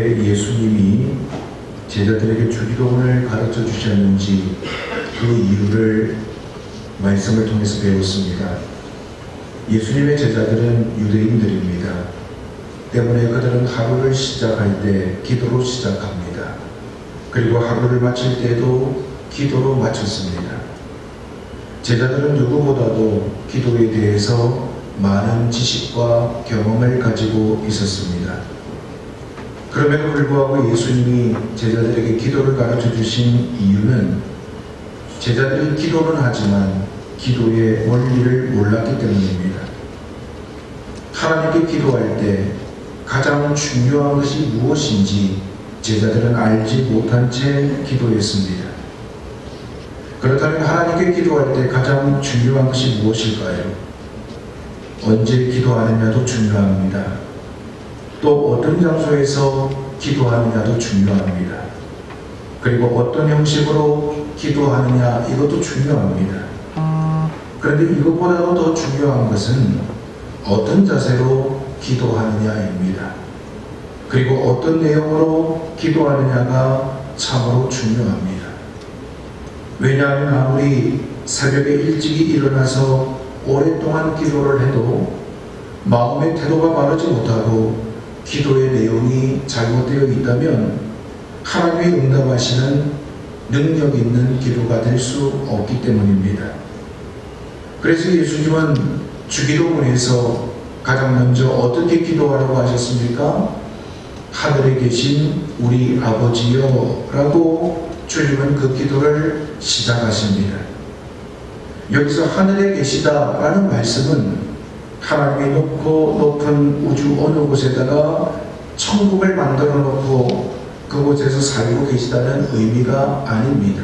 왜 예수님이 제자들에게 주기도문을 가르쳐 주셨는지 그 이유를 말씀을 통해서 배웠습니다. 예수님의 제자들은 유대인들입니다. 때문에 그들은 하루를 시작할 때 기도로 시작합니다. 그리고 하루를 마칠 때도 기도로 마쳤습니다. 제자들은 누구보다도 기도에 대해서 많은 지식과 경험을 가지고 있었습니다. 그럼에도 불구하고 예수님이 제자들에게 기도를 가르쳐 주신 이유는 제자들이 기도는 하지만 기도의 원리를 몰랐기 때문입니다. 하나님께 기도할 때 가장 중요한 것이 무엇인지 제자들은 알지 못한 채 기도했습니다. 그렇다면 하나님께 기도할 때 가장 중요한 것이 무엇일까요? 언제 기도하느냐도 중요합니다. 또 어떤 장소에서 기도하느냐도 중요합니다. 그리고 어떤 형식으로 기도하느냐 이것도 중요합니다. 그런데 이것보다도 더 중요한 것은 어떤 자세로 기도하느냐입니다. 그리고 어떤 내용으로 기도하느냐가 참으로 중요합니다. 왜냐하면 아무리 새벽에 일찍이 일어나서 오랫동안 기도를 해도 마음의 태도가 바르지 못하고 기도의 내용이 잘못되어 있다면 하나님의 응답하시는 능력 있는 기도가 될 수 없기 때문입니다. 그래서 예수님은 주기도문에서 가장 먼저 어떻게 기도하라고 하셨습니까? 하늘에 계신 우리 아버지여 라고 주님은 그 기도를 시작하십니다. 여기서 하늘에 계시다라는 말씀은 하나님이 높고 높은 우주 어느 곳에다가 천국을 만들어 놓고 그곳에서 살고 계시다는 의미가 아닙니다.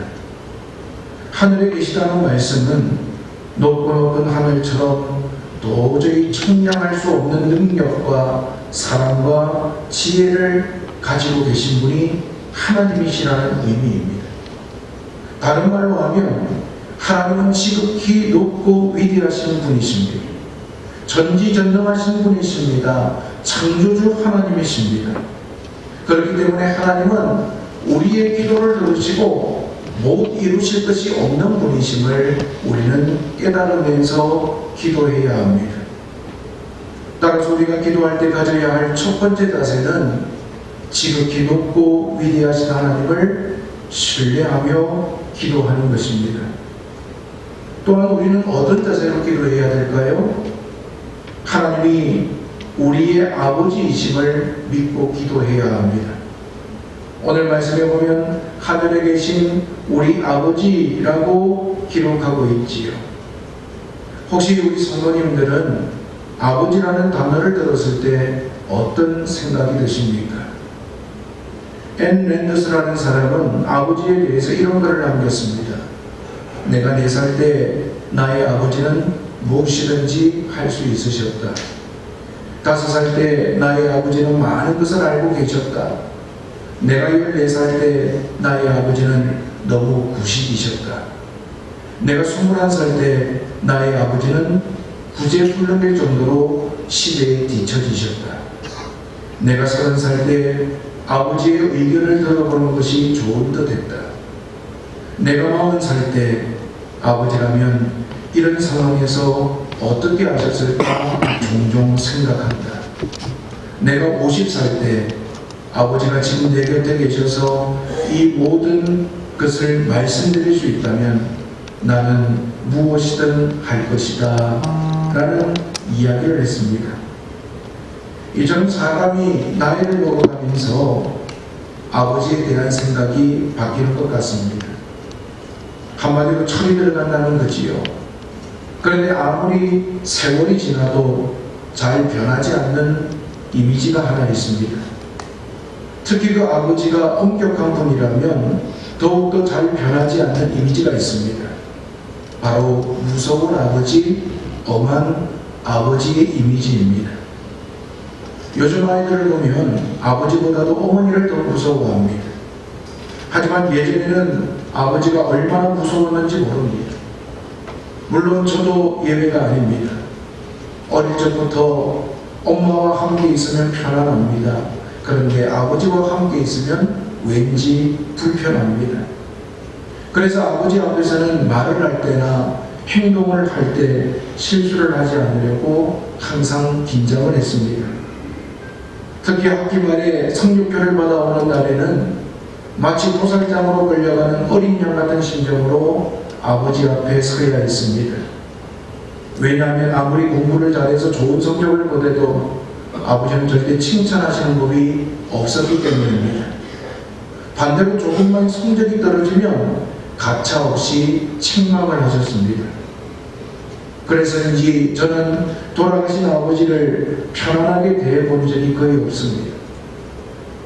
하늘에 계시다는 말씀은 높고 높은 하늘처럼 도저히 측량할 수 없는 능력과 사랑과 지혜를 가지고 계신 분이 하나님이시라는 의미입니다. 다른 말로 하면 하나님은 지극히 높고 위대하신 분이십니다. 전지전능하신 분이십니다. 창조주 하나님이십니다. 그렇기 때문에 하나님은 우리의 기도를 들으시고 못 이루실 것이 없는 분이심을 우리는 깨달으면서 기도해야 합니다. 따라서 우리가 기도할 때 가져야 할 첫 번째 자세는 지극히 높고 위대하신 하나님을 신뢰하며 기도하는 것입니다. 또한 우리는 어떤 자세로 기도해야 될까요? 하나님이 우리의 아버지이심을 믿고 기도해야 합니다. 오늘 말씀에 보면 하늘에 계신 우리 아버지라고 기록하고 있지요. 혹시 우리 성도님들은 아버지라는 단어를 들었을 때 어떤 생각이 드십니까? 앤 랜더스라는 사람은 아버지에 대해서 이런 글을 남겼습니다. 내가 4살 때 나의 아버지는 무엇이든지 할 수 있으셨다. 5살 때 나의 아버지는 많은 것을 알고 계셨다. 내가 14살 때 나의 아버지는 너무 구식이셨다. 내가 21살 때 나의 아버지는 구제불능일 정도로 시대에 뒤처지셨다. 내가 30살 때 아버지의 의견을 들어보는 것이 좋은 듯 했다. 내가 40살 때 아버지라면 이런 상황에서 어떻게 하셨을까 종종 생각한다. 내가 50살 때 아버지가 지금 내 곁에 계셔서 이 모든 것을 말씀드릴 수 있다면 나는 무엇이든 할 것이다 라는 이야기를 했습니다. 이전 사람이 나이를 먹어가면서 아버지에 대한 생각이 바뀌는 것 같습니다. 한마디로 철이 들어간다는 거지요. 그런데 아무리 세월이 지나도 잘 변하지 않는 이미지가 하나 있습니다. 특히 그 아버지가 엄격한 분이라면 더욱더 잘 변하지 않는 이미지가 있습니다. 바로 무서운 아버지, 엄한 아버지의 이미지입니다. 요즘 아이들을 보면 아버지보다도 어머니를 더 무서워합니다. 하지만 예전에는 아버지가 얼마나 무서웠는지 모릅니다. 물론 저도 예외가 아닙니다. 어릴 적부터 엄마와 함께 있으면 편안합니다. 그런데 아버지와 함께 있으면 왠지 불편합니다. 그래서 아버지 앞에서는 말을 할 때나 행동을 할 때 실수를 하지 않으려고 항상 긴장을 했습니다. 특히 학기 말에 성육교를 받아오는 날에는 마치 도살장으로 끌려가는 어린 양 같은 심정으로 아버지 앞에 서야 했습니다. 왜냐하면 아무리 공부를 잘해서 좋은 성적을 거둬도 아버지는 절대 칭찬하시는 법이 없었기 때문입니다. 반대로 조금만 성적이 떨어지면 가차없이 책망을 하셨습니다. 그래서인지 저는 돌아가신 아버지를 편안하게 대해본 적이 거의 없습니다.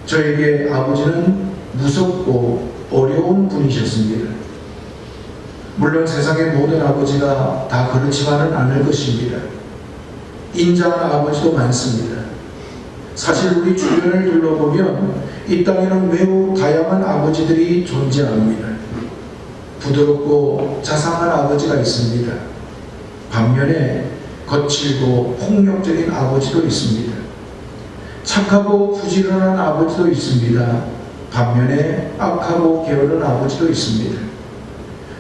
저에게 아버지는 무섭고 어려운 분이셨습니다. 물론 세상의 모든 아버지가 다 그렇지만은 않을 것입니다. 인자한 아버지도 많습니다. 사실 우리 주변을 둘러보면 이 땅에는 매우 다양한 아버지들이 존재합니다. 부드럽고 자상한 아버지가 있습니다. 반면에 거칠고 폭력적인 아버지도 있습니다. 착하고 부지런한 아버지도 있습니다. 반면에 악하고 게으른 아버지도 있습니다.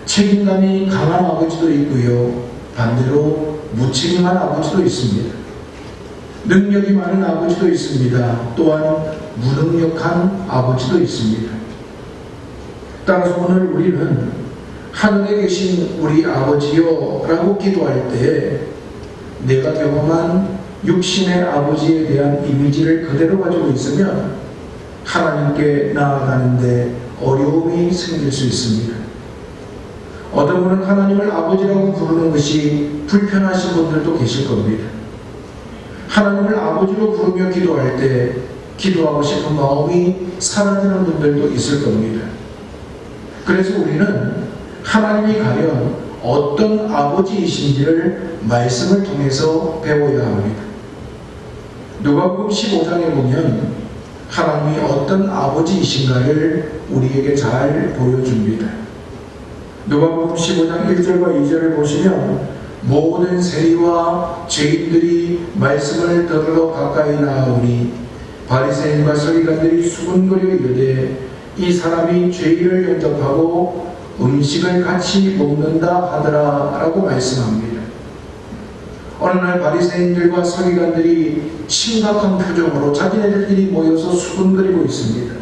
책임감이 강한 아버지도 있고요. 반대로 무책임한 아버지도 있습니다. 능력이 많은 아버지도 있습니다. 또한 무능력한 아버지도 있습니다. 따라서 오늘 우리는 하늘에 계신 우리 아버지요 라고 기도할 때 내가 경험한 육신의 아버지에 대한 이미지를 그대로 가지고 있으면 하나님께 나아가는데 어려움이 생길 수 있습니다. 어떤 분은 하나님을 아버지라고 부르는 것이 불편하신 분들도 계실 겁니다. 하나님을 아버지로 부르며 기도할 때 기도하고 싶은 마음이 사라지는 분들도 있을 겁니다. 그래서 우리는 하나님이 과연 어떤 아버지이신지를 말씀을 통해서 배워야 합니다. 누가복음 15장에 보면 하나님이 어떤 아버지이신가를 우리에게 잘 보여줍니다. 누가복음 15장 1절과 2절을 보시면 모든 세리와 죄인들이 말씀을 들으러 가까이 나아오니 바리새인과 서기관들이 수군거려 이르되 이 사람이 죄인을 영접하고 음식을 같이 먹는다 하더라 라고 말씀합니다. 어느 날 바리새인들과 서기관들이 심각한 표정으로 자기네들끼리 모여서 수군거리고 있습니다.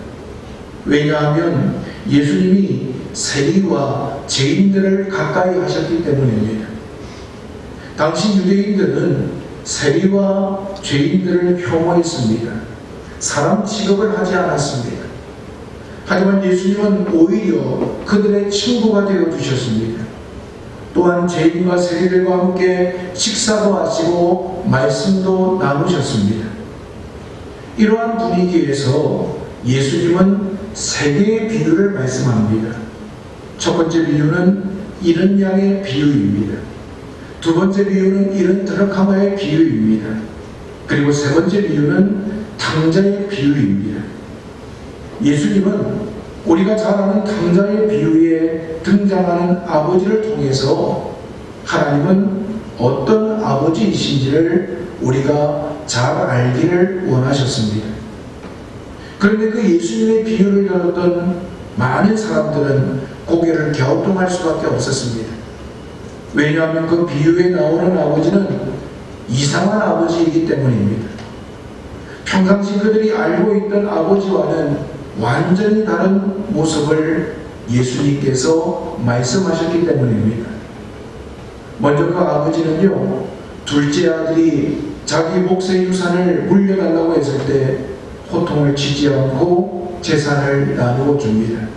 왜냐하면 예수님이 세리와 죄인들을 가까이 하셨기 때문입니다. 당시 유대인들은 세리와 죄인들을 혐오했습니다. 사람 취급을 하지 않았습니다. 하지만 예수님은 오히려 그들의 친구가 되어주셨습니다. 또한 죄인과 세리들과 함께 식사도 하시고 말씀도 나누셨습니다. 이러한 분위기에서 예수님은 세 개의 비유를 말씀합니다. 첫 번째 비유는 이른 양의 비유입니다. 두 번째 비유는 이른 드라크마의 비유입니다. 그리고 세 번째 비유는 탕자의 비유입니다. 예수님은 우리가 잘 아는 탕자의 비유에 등장하는 아버지를 통해서 하나님은 어떤 아버지이신지를 우리가 잘 알기를 원하셨습니다. 그런데 그 예수님의 비유를 들었던 많은 사람들은 고개를 갸우뚱할 수밖에 없었습니다. 왜냐하면 그 비유에 나오는 아버지는 이상한 아버지이기 때문입니다. 평상시 그들이 알고 있던 아버지와는 완전히 다른 모습을 예수님께서 말씀하셨기 때문입니다. 먼저 그 아버지는요, 둘째 아들이 자기 몫의 유산을 물려달라고 했을 때 호통을 치지 않고 재산을 나누어 줍니다.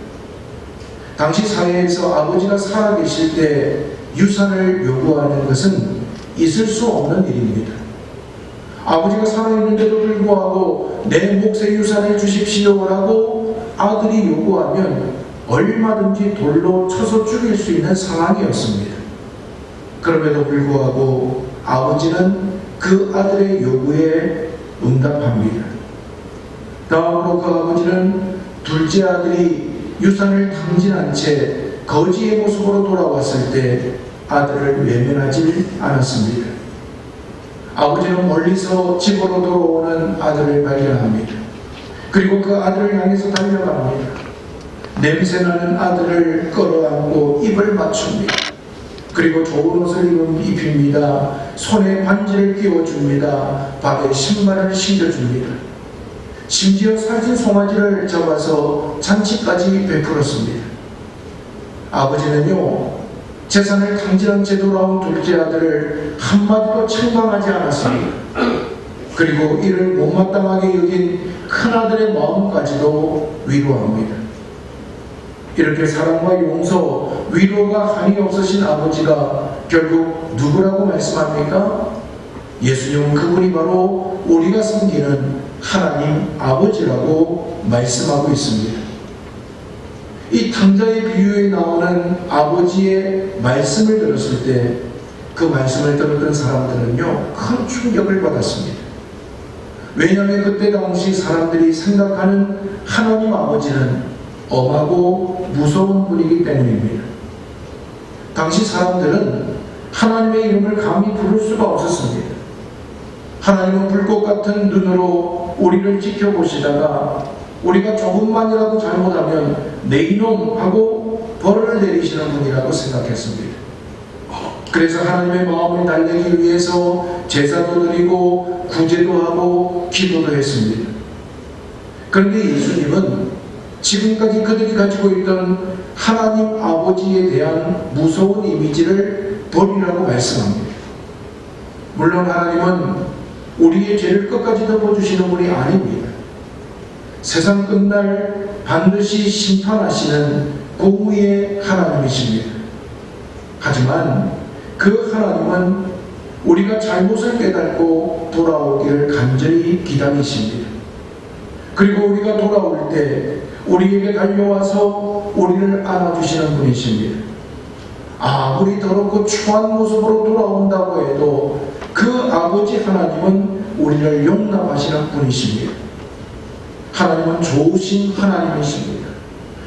당시 사회에서 아버지가 살아계실 때 유산을 요구하는 것은 있을 수 없는 일입니다. 아버지가 살아있는데도 불구하고 내 몫의 유산을 주십시오라고 아들이 요구하면 얼마든지 돌로 쳐서 죽일 수 있는 상황이었습니다. 그럼에도 불구하고 아버지는 그 아들의 요구에 응답합니다. 다음으로 그 아버지는 둘째 아들이 유산을 탕진한 채 거지의 모습으로 돌아왔을 때 아들을 외면하지 않았습니다. 아버지는 멀리서 집으로 돌아오는 아들을 발견합니다. 그리고 그 아들을 향해서 달려갑니다. 냄새나는 아들을 끌어안고 입을 맞춥니다. 그리고 좋은 옷을 입힙니다. 손에 반지를 끼워줍니다. 발에 신발을 신겨줍니다. 심지어 살찐 송아지를 잡아서 잔치까지 베풀었습니다. 아버지는요, 재산을 탕진한 채 돌아온 둘째 아들을 한마디도 책망하지 않았습니다. 그리고 이를 못마땅하게 여긴 큰아들의 마음까지도 위로합니다. 이렇게 사랑과 용서, 위로가 한이 없으신 아버지가 결국 누구라고 말씀합니까? 예수님은 그분이 바로 우리가 섬기는 하나님 아버지라고 말씀하고 있습니다. 이 탕자의 비유에 나오는 아버지의 말씀을 들었을 때 그 말씀을 들었던 사람들은요, 큰 충격을 받았습니다. 왜냐하면 그때 당시 사람들이 생각하는 하나님 아버지는 엄하고 무서운 분이기 때문입니다. 당시 사람들은 하나님의 이름을 감히 부를 수가 없었습니다. 하나님은 불꽃 같은 눈으로 우리를 지켜보시다가 우리가 조금만이라도 잘못하면 내 이놈 하고 벌을 내리시는 분이라고 생각했습니다. 그래서 하나님의 마음을 달래기 위해서 제사도 드리고 구제도 하고 기도도 했습니다. 그런데 예수님은 지금까지 그들이 가지고 있던 하나님 아버지에 대한 무서운 이미지를 버리라고 말씀합니다. 물론 하나님은 우리의 죄를 끝까지 덮어주시는 분이 아닙니다. 세상 끝날 반드시 심판하시는 공의의 하나님이십니다. 하지만 그 하나님은 우리가 잘못을 깨닫고 돌아오기를 간절히 기다리십니다. 그리고 우리가 돌아올 때 우리에게 달려와서 우리를 안아주시는 분이십니다. 아무리 더럽고 추한 모습으로 돌아온다고 해도 그 아버지 하나님은 우리를 용납하시는 분이십니다. 하나님은 좋으신 하나님이십니다.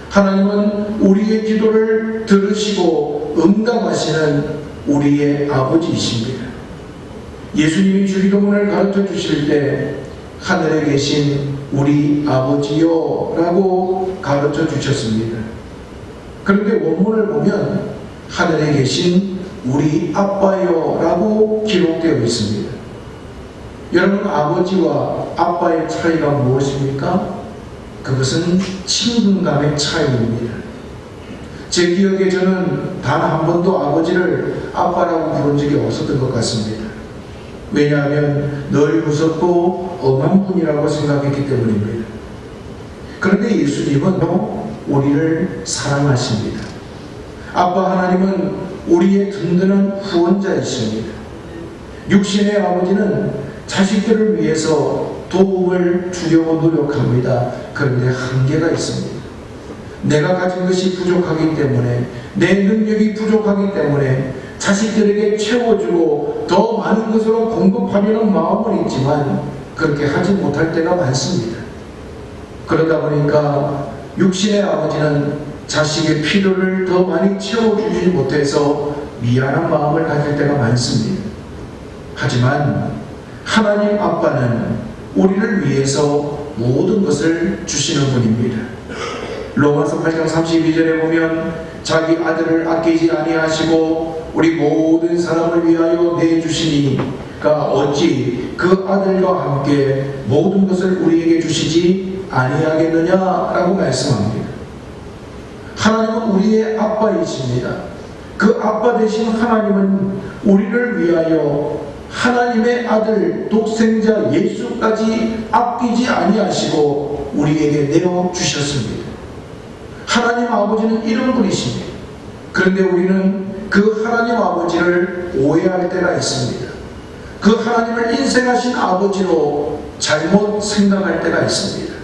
하나님은 우리의 기도를 들으시고 응답하시는 우리의 아버지이십니다. 예수님이 주기도문을 가르쳐 주실 때 하늘에 계신 우리 아버지요 라고 가르쳐 주셨습니다. 그런데 원문을 보면 하늘에 계신 우리 아빠요 라고 기록되어 있습니다. 여러분, 아버지와 아빠의 차이가 무엇입니까? 그것은 친근감의 차이입니다. 제 기억에 저는 단 한 번도 아버지를 아빠라고 부른 적이 없었던 것 같습니다. 왜냐하면 늘 무섭고 엄한 분이라고 생각했기 때문입니다. 그런데 예수님은 우리를 사랑하십니다. 아빠 하나님은 우리의 든든한 후원자이십니다. 육신의 아버지는 자식들을 위해서 도움을 주려고 노력합니다. 그런데 한계가 있습니다. 내가 가진 것이 부족하기 때문에, 내 능력이 부족하기 때문에 자식들에게 채워주고 더 많은 것으로 공급하려는 마음은 있지만 그렇게 하지 못할 때가 많습니다. 그러다 보니까 육신의 아버지는 자식의 필요를 더 많이 채워주지 못해서 미안한 마음을 가질 때가 많습니다. 하지만 하나님 아빠는 우리를 위해서 모든 것을 주시는 분입니다. 로마서 8장 32절에 보면 자기 아들을 아끼지 아니하시고 우리 모든 사람을 위하여 내주시니가 어찌 그 아들과 함께 모든 것을 우리에게 주시지 아니하겠느냐라고 말씀합니다. 하나님은 우리의 아빠이십니다. 그 아빠 되신 하나님은 우리를 위하여 하나님의 아들 독생자 예수까지 아끼지 아니하시고 우리에게 내어주셨습니다. 하나님 아버지는 이런 분이십니다. 그런데 우리는 그 하나님 아버지를 오해할 때가 있습니다. 그 하나님을 인생하신 아버지로 잘못 생각할 때가 있습니다.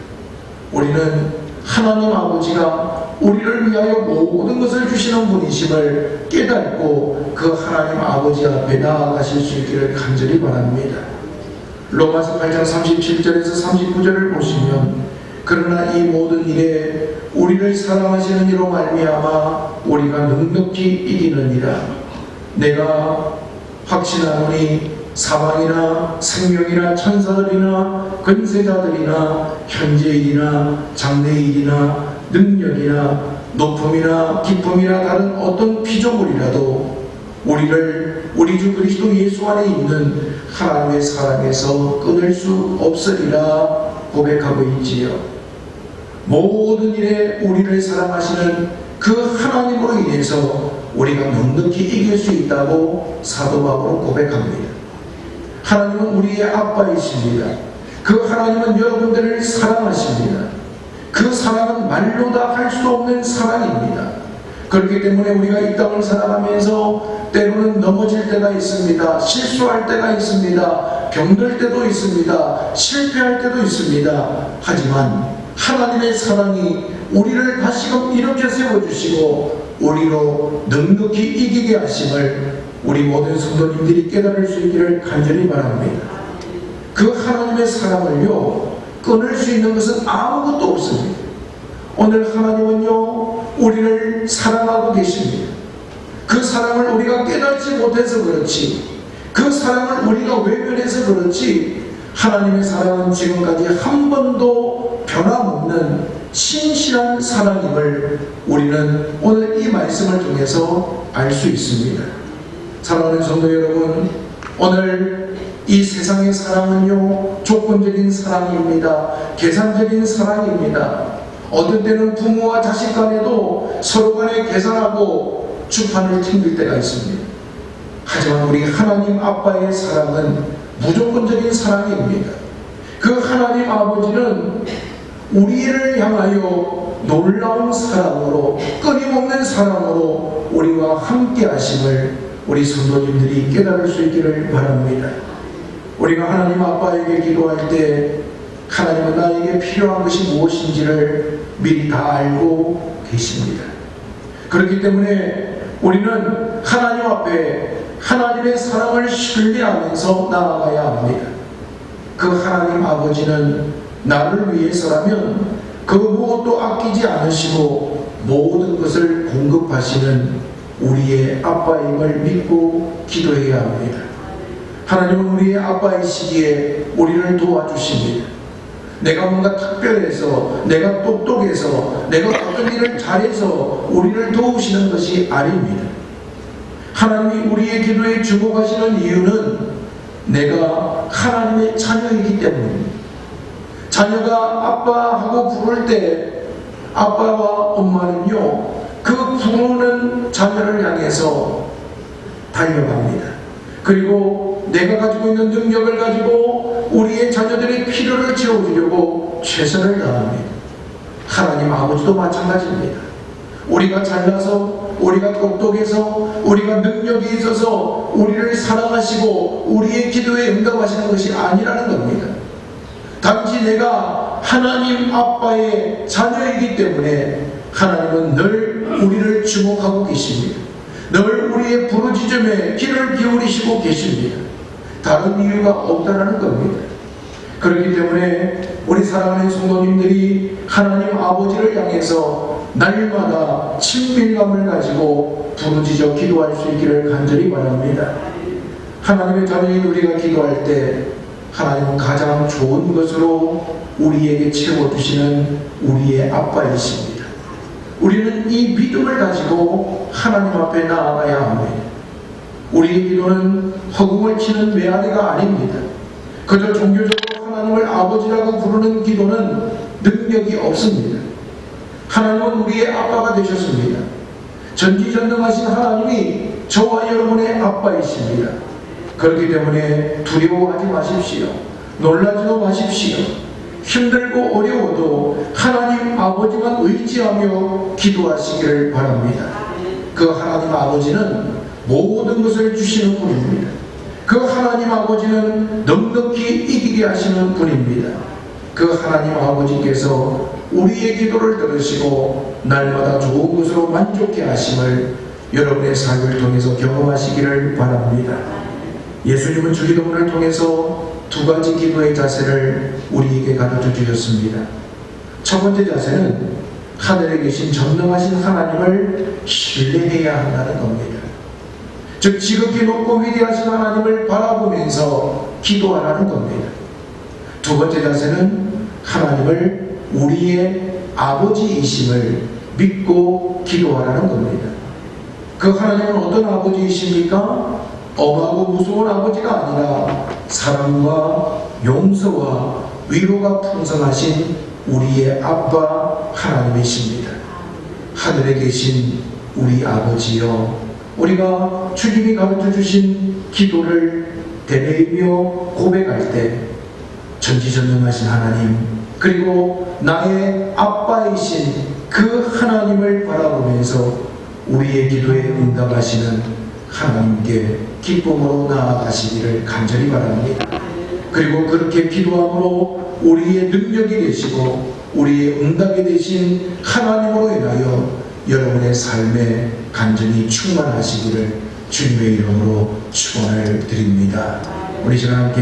우리는 하나님 아버지가 우리를 위하여 모든 것을 주시는 분이심을 깨닫고 그 하나님 아버지 앞에 나아가실 수 있기를 간절히 바랍니다. 로마서 8장 37절에서 39절을 보시면 그러나 이 모든 일에 우리를 사랑하시는 이로 말미암아 우리가 넉넉히 이기느니라. 내가 확신하노니 사방이나 생명이나 천사들이나 권세자들이나 현재일이나 장래일이나 능력이나 높음이나 기쁨이나 다른 어떤 피조물이라도 우리를 우리 주 그리스도 예수 안에 있는 하나님의 사랑에서 끊을 수 없으리라 고백하고 있지요. 모든 일에 우리를 사랑하시는 그 하나님으로 인해서 우리가 넉넉히 이길 수 있다고 사도 바울은 고백합니다. 하나님은 우리의 아빠이십니다. 그 하나님은 여러분들을 사랑하십니다. 그 사랑은 말로 다 할 수 없는 사랑입니다. 그렇기 때문에 우리가 이 땅을 살아가면서 때로는 넘어질 때가 있습니다. 실수할 때가 있습니다. 병들 때도 있습니다. 실패할 때도 있습니다. 하지만 하나님의 사랑이 우리를 다시금 일으켜 세워주시고 우리로 넉넉히 이기게 하심을 우리 모든 성도님들이 깨달을 수 있기를 간절히 바랍니다. 그 하나님의 사랑을요 끊을 수 있는 것은 아무것도 없습니다. 오늘 하나님은요 우리를 사랑하고 계십니다. 그 사랑을 우리가 깨닫지 못해서 그렇지, 그 사랑을 우리가 외면해서 그렇지, 하나님의 사랑은 지금까지 한 번도 변함없는 신실한 사랑임을 우리는 오늘 이 말씀을 통해서 알 수 있습니다. 사랑하는 성도 여러분, 오늘 이 세상의 사랑은요 조건적인 사랑입니다. 계산적인 사랑입니다. 어떤 때는 부모와 자식 간에도 서로 간에 계산하고 주판을 튕길 때가 있습니다. 하지만 우리 하나님 아빠의 사랑은 무조건적인 사랑입니다. 그 하나님 아버지는 우리를 향하여 놀라운 사랑으로, 끊임없는 사랑으로 우리와 함께 하심을 우리 성도님들이 깨달을 수 있기를 바랍니다. 우리가 하나님 아빠에게 기도할 때 하나님은 나에게 필요한 것이 무엇인지를 미리 다 알고 계십니다. 그렇기 때문에 우리는 하나님 앞에 하나님의 사랑을 신뢰하면서 나아가야 합니다. 그 하나님 아버지는 나를 위해서라면 그 무엇도 아끼지 않으시고 모든 것을 공급하시는 우리의 아빠임을 믿고 기도해야 합니다. 하나님은 우리의 아빠이시기에 우리를 도와주십니다. 내가 뭔가 특별해서, 내가 똑똑해서, 내가 어떤 일을 잘해서 우리를 도우시는 것이 아닙니다. 하나님이 우리의 기도에 주목하시는 이유는 내가 하나님의 자녀이기 때문입니다. 자녀가 아빠하고 부를 때 아빠와 엄마는요 그 부르는 자녀를 향해서 달려갑니다. 그리고 내가 가지고 있는 능력을 가지고 우리의 자녀들의 필요를 채워주려고 최선을 다합니다. 하나님 아버지도 마찬가지입니다. 우리가 잘나서, 우리가 똑똑해서, 우리가 능력이 있어서 우리를 사랑하시고 우리의 기도에 응답하시는 것이 아니라는 겁니다. 단지 내가 하나님 아빠의 자녀이기 때문에 하나님은 늘 우리를 주목하고 계십니다. 늘 우리의 부르짖음에 귀를 기울이시고 계십니다. 다른 이유가 없다라는 겁니다. 그렇기 때문에 우리 사랑하는 성도님들이 하나님 아버지를 향해서 날마다 친밀감을 가지고 부르짖어 기도할 수 있기를 간절히 바랍니다. 하나님의 자녀인 우리가 기도할 때 하나님은 가장 좋은 것으로 우리에게 채워주시는 우리의 아빠이십니다. 우리는 이 믿음을 가지고 하나님 앞에 나아가야 합니다. 우리의 기도는 허공을 치는 메아리가 아닙니다. 그저 종교적으로 하나님을 아버지라고 부르는 기도는 능력이 없습니다. 하나님은 우리의 아빠가 되셨습니다. 전지전능하신 하나님이 저와 여러분의 아빠이십니다. 그렇기 때문에 두려워하지 마십시오. 놀라지도 마십시오. 힘들고 어려워도 하나님 아버지만 의지하며 기도하시기를 바랍니다. 그 하나님 아버지는 모든 것을 주시는 분입니다. 그 하나님 아버지는 넉넉히 이기게 하시는 분입니다. 그 하나님 아버지께서 우리의 기도를 들으시고 날마다 좋은 것으로 만족해 하심을 여러분의 삶을 통해서 경험하시기를 바랍니다. 예수님은 주기도문을 통해서 두 가지 기도의 자세를 우리에게 가르쳐 주셨습니다. 첫 번째 자세는 하늘에 계신 전능하신 하나님을 신뢰해야 한다는 겁니다. 즉 지극히 높고 위대하신 하나님을 바라보면서 기도하라는 겁니다. 두 번째 자세는 하나님을 우리의 아버지이심을 믿고 기도하라는 겁니다. 그 하나님은 어떤 아버지이십니까? 엄하고 무서운 아버지가 아니라 사랑과 용서와 위로가 풍성하신 우리의 아빠 하나님이십니다. 하늘에 계신 우리 아버지여, 우리가 주님이 가르쳐 주신 기도를 되뇌이며 고백할 때 전지전능하신 하나님, 그리고 나의 아빠이신 그 하나님을 바라보면서 우리의 기도에 응답하시는 하나님께 기쁨으로 나아가시기를 간절히 바랍니다. 그리고 그렇게 기도함으로 우리의 능력이 되시고 우리의 응답이 되신 하나님으로 인하여 여러분의 삶에 간절히 충만하시기를 주님의 이름으로 축원을 드립니다. 우리 시간 함께